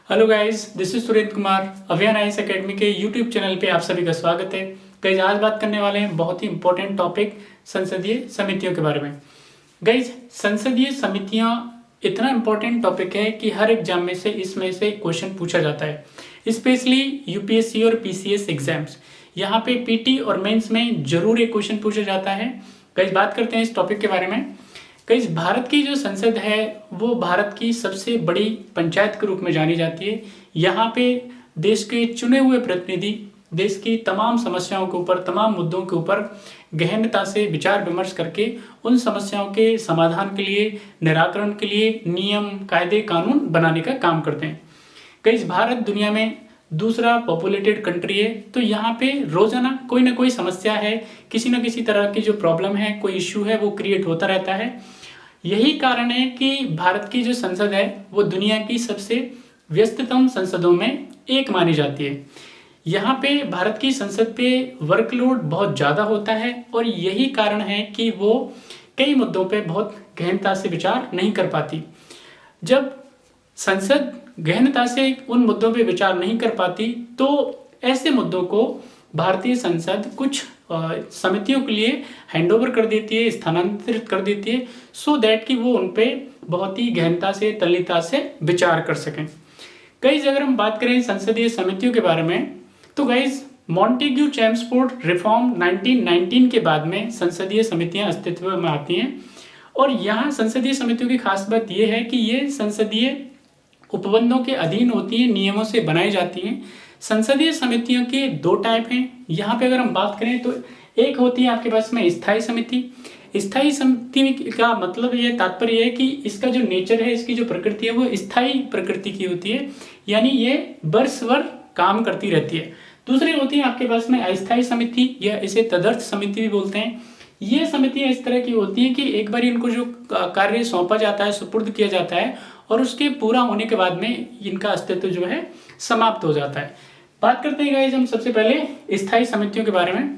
Hello guys, this is Surendra Kumar. अभियान IAS academy के YouTube channel पे आप सभी का स्वागत है। गाइस, आज बात करने वाले हैं बहुत ही इंपॉर्टेंट टॉपिक संसदीय समितियों के बारे में। गाइस, संसदीय समितियां इतना इंपॉर्टेंट टॉपिक है कि हर एग्जाम में से इसमें से क्वेश्चन पूछा जाता है, स्पेशली यूपीएससी और पीसीएस एग्जाम्स। यहाँ पे पीटी और मेंस में जरूर एक क्वेश्चन पूछा जाता है। गाइस, बात करते हैं इस टॉपिक के बारे में। कई भारत की जो संसद है वो भारत की सबसे बड़ी पंचायत के रूप में जानी जाती है। यहाँ पे देश के चुने हुए प्रतिनिधि देश की तमाम समस्याओं के ऊपर, तमाम मुद्दों के ऊपर गहनता से विचार विमर्श करके उन समस्याओं के समाधान के लिए, निराकरण के लिए नियम, कायदे, कानून बनाने का काम करते हैं। कई भारत दुनिया में दूसरा पॉपुलेटेड कंट्री है, तो यहाँ पे रोजाना कोई ना कोई समस्या है, किसी न किसी तरह की जो प्रॉब्लम है, कोई इश्यू है, वो क्रिएट होता रहता है। यही कारण है कि भारत की जो संसद है वो दुनिया की सबसे व्यस्ततम संसदों में एक मानी जाती है। यहाँ पे भारत की संसद पे वर्कलोड बहुत ज़्यादा होता है और यही कारण है कि वो कई मुद्दों पे बहुत गहनता से विचार नहीं कर पाती। जब संसद गहनता से उन मुद्दों पे विचार नहीं कर पाती तो ऐसे मुद्दों को भारतीय संसद कुछ समितियों के लिए हैंडओवर कर देती है, स्थानांतरित कर देती है, सो दैट कि वो उन पे बहुत ही गहनता से, तल्लीनता से विचार कर सकें। गाइस, अगर हम बात करें संसदीय समितियों के बारे में तो गाइस, मॉन्टेग्यू चेम्सफोर्ड रिफॉर्म 1919 के बाद में संसदीय समितियां अस्तित्व में आती हैं। और यहाँ संसदीय समितियों की खास बात यह है कि ये संसदीय उपबंधों के अधीन होती है, नियमों से बनाई जाती हैं। संसदीय समितियों के दो टाइप हैं। यहाँ पे अगर हम बात करें तो एक होती है आपके पास में स्थायी समिति। स्थायी समिति का मतलब ये तात्पर्य है कि इसका जो नेचर है, इसकी जो प्रकृति है वो स्थायी प्रकृति की होती है, यानी ये वर्ष भर काम करती रहती है। दूसरी होती है आपके पास में अस्थायी समिति, या इसे तदर्थ समिति भी बोलते हैं। ये समितियां इस तरह की होती हैं कि एक बार इनको जो कार्य सौंपा जाता है, सुपुर्द किया जाता है और उसके पूरा होने के बाद में इनका अस्तित्व जो है समाप्त हो जाता है। बात करते हैं गाइज हम सबसे पहले स्थायी समितियों के बारे में।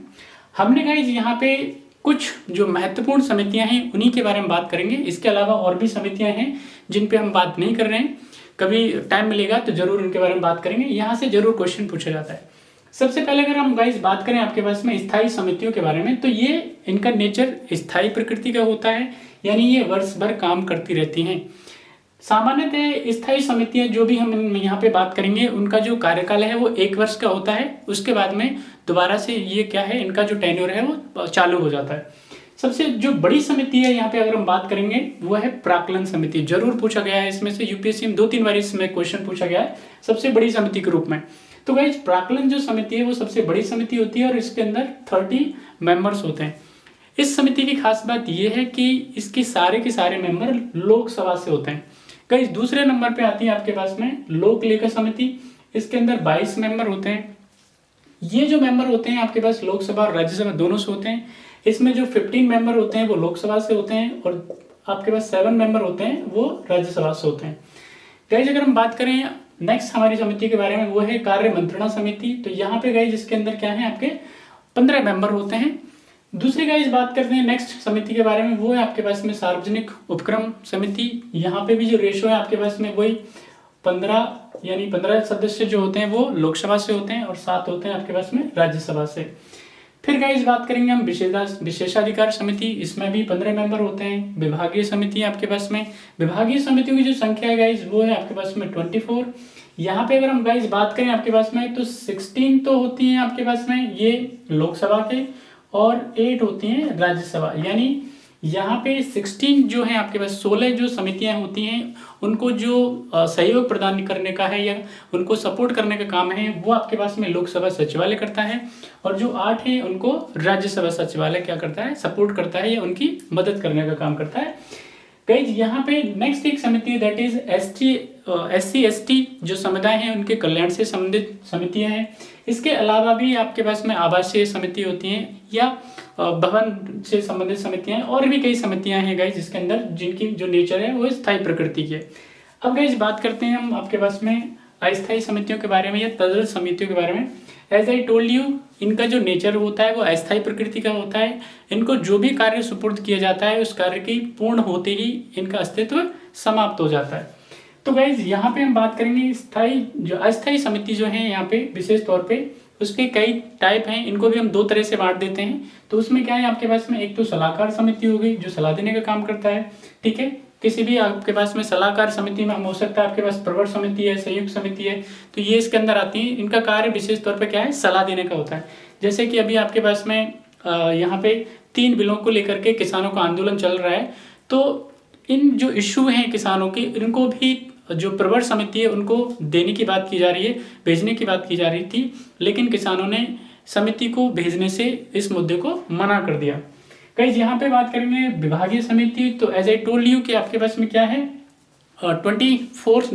हमने गाइज यहाँ पे कुछ जो महत्वपूर्ण समितियां हैं उन्हीं के बारे में बात करेंगे। इसके अलावा और भी समितियां हैं जिन पे हम बात नहीं कर रहे हैं। कभी टाइम मिलेगा तो जरूर इनके बारे में बात करेंगे, यहाँ से जरूर क्वेश्चन पूछा जाता है। सबसे पहले अगर हम गाइज बात करें आपके पास में स्थायी समितियों के बारे में, तो ये इनका नेचर स्थायी प्रकृति का होता है, यानी ये वर्ष भर काम करती रहती हैं। सामान्यतः स्थायी समितियां जो भी हम यहाँ पे बात करेंगे उनका जो कार्यकाल है वो 1 वर्ष का होता है। उसके बाद में दोबारा से ये क्या है, इनका जो टेन्योर है वो चालू हो जाता है। सबसे जो बड़ी समिति है यहाँ पे अगर हम बात करेंगे वो है प्राक्कलन समिति। जरूर पूछा गया है इसमें से, यूपीएससी में 2-3 बार इसमें क्वेश्चन पूछा गया है सबसे बड़ी समिति के रूप में। तो गाइस, प्राक्कलन जो समिति है वो सबसे बड़ी समिति होती है और इसके अंदर 30 मेंबर्स होते हैं। इस समिति की खास बात यह है कि इसके सारे के सारे मेंबर लोकसभा से होते हैं। गाइस, दूसरे नंबर पे आती है आपके पास में लोक लेखा समिति। इसके अंदर 22 मेंबर होते हैं। ये जो मेंबर होते हैं आपके पास लोकसभा और राज्यसभा दोनों से होते हैं। इसमें जो 15 मेंबर होते हैं वो लोकसभा से होते हैं और आपके पास 7 मेंबर होते हैं वो राज्यसभा से होते हैं। गाइस, अगर हम बात करें नेक्स्ट हमारी समिति के बारे में, वो है कार्य मंत्रणा समिति। तो यहाँ पे गाइस इसके अंदर क्या है, आपके 15 मेंबर होते हैं। दूसरी गाइस बात करते हैं नेक्स्ट समिति के बारे में, वो है आपके पास में सार्वजनिक उपक्रम समिति। यहाँ पे भी जो रेशो है आपके पास में वही 15, यानी 15 सदस्य जो होते हैं वो लोकसभा से होते हैं और 7 होते हैं आपके पास में राज्यसभा से। फिर गाइस बात करेंगे हम विशेषाधिकार समिति। इसमें भी 15 मेंबर होते हैं। विभागीय समिति आपके पास में, विभागीय समितियों की जो संख्या है गाइस वो है आपके पास में 24। यहाँ पे अगर हम गाइस बात करें आपके पास में तो 16 तो होती हैं आपके पास में ये लोकसभा के और 8 होती हैं राज्यसभा, यानी यहाँ पे 16 जो है आपके पास 16 जो समितियां होती हैं उनको जो सहयोग प्रदान करने का है या उनको सपोर्ट करने का काम है वो आपके पास में लोकसभा सचिवालय करता है, और जो 8 है उनको राज्यसभा सचिवालय क्या करता है, सपोर्ट करता है या उनकी मदद करने का काम करता है। गाइस, यहाँ पे नेक्स्ट एक समिति है दैट इज SC/ST जो समुदाय हैं उनके कल्याण से संबंधित समितियां हैं। इसके अलावा भी आपके पास में आवासीय समिति होती हैं या भवन से संबंधित समितियां, और भी कई समितियां हैं गाइस जिसके अंदर जिनकी जो नेचर है वो स्थायी प्रकृति की है। अब गाइस बात करते हैं हम आपके पास में अस्थायी समितियों के बारे में या तदर्थ समितियों के बारे में। एज आई टोल्ड यू, इनका जो नेचर होता है वो अस्थायी प्रकृति का होता है। इनको जो भी कार्य सुपुर्द किया जाता है उस कार्य की पूर्ण होते ही इनका अस्तित्व समाप्त हो जाता है। तो गाइज यहाँ पे हम बात करेंगे स्थायी जो अस्थायी समिति जो है यहाँ पे विशेष तौर पे उसके कई टाइप हैं, इनको भी हम दो तरह से बांट देते हैं। तो उसमें क्या है आपके पास में एक तो सलाहकार समिति हो गई जो सलाह देने का काम करता है, ठीक है। किसी भी आपके पास में सलाहकार समिति में हम हो सकता है आपके पास प्रवर समिति है, संयुक्त समिति है, तो ये इसके अंदर आती है। इनका कार्य विशेष तौर पर क्या है, सलाह देने का होता है। जैसे कि अभी आपके पास में यहाँ पे 3 बिलों को लेकर के किसानों का आंदोलन चल रहा है, तो इन जो इश्यू हैं किसानों के, इनको भी जो प्रवर समिति है उनको देने की बात की जा रही है, भेजने की बात की जा रही थी, लेकिन किसानों ने समिति को भेजने से इस मुद्दे को मना कर दिया। गाइस यहाँ पे बात करेंगे विभागीय समिति। तो एज आई टोल्ड यू कि आपके पास में क्या है 24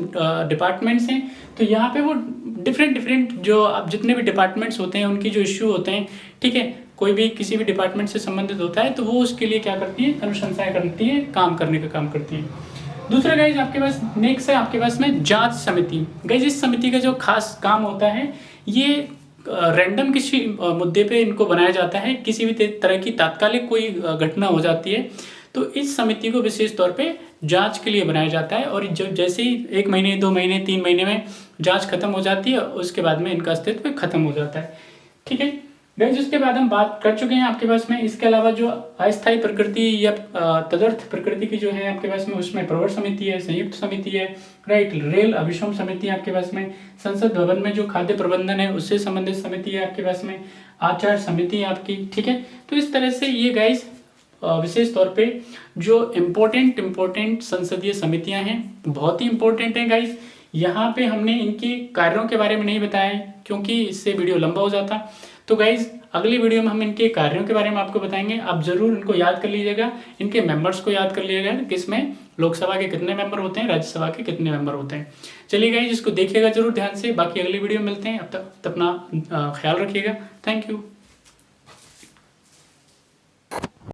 डिपार्टमेंट्स हैं। तो यहाँ पे वो डिफरेंट जो आप जितने भी डिपार्टमेंट्स होते हैं उनकी जो इश्यू होते हैं, ठीक है, कोई भी किसी भी डिपार्टमेंट से संबंधित होता है तो वो उसके लिए क्या करती है, अनुशंसाएं करती है, काम करने का काम करती है। दूसरा गाइज आपके पास नेक्स्ट है आपके पास में जांच समिति। गाइज इस समिति का जो खास काम होता है, ये रैंडम किसी मुद्दे पे इनको बनाया जाता है। किसी भी तरह की तात्कालिक कोई घटना हो जाती है तो इस समिति को विशेष तौर पे जांच के लिए बनाया जाता है, और जब जैसे ही 1 महीने 2 महीने 3 महीने में जांच खत्म हो जाती है उसके बाद में इनका अस्तित्व खत्म हो जाता है, ठीक है। गाइस उसके बाद हम बात कर चुके हैं आपके पास में इसके अलावा जो अस्थायी प्रकृति या तदर्थ प्रकृति की जो है आपके पास में, उसमें प्रवर समिति है, संयुक्त समिति है, राइट, रेल अभिश्रम समिति है आपके पास में, संसद भवन में जो खाद्य प्रबंधन है उससे संबंधित समिति है आपके पास में, आचार समिति है आपकी, ठीक है। तो इस तरह से ये गाइस विशेष तौर पे जो इम्पोर्टेंट संसदीय समितियां हैं, बहुत ही इंपॉर्टेंट है गाइस। यहाँ पे हमने इनके कार्यों के बारे में नहीं बताया क्योंकि इससे वीडियो लंबा हो जाता। तो गाइज अगली वीडियो में हम इनके कार्यों के बारे में आपको बताएंगे। आप जरूर इनको याद कर लीजिएगा, इनके मेंबर्स को याद कर लीजिएगा कि इसमें लोकसभा के कितने मेंबर होते हैं, राज्यसभा के कितने मेंबर होते हैं। चलिए गाइज इसको देखिएगा जरूर ध्यान से। बाकी अगली वीडियो में मिलते हैं, अब तक अपना ख्याल रखिएगा। Thank you.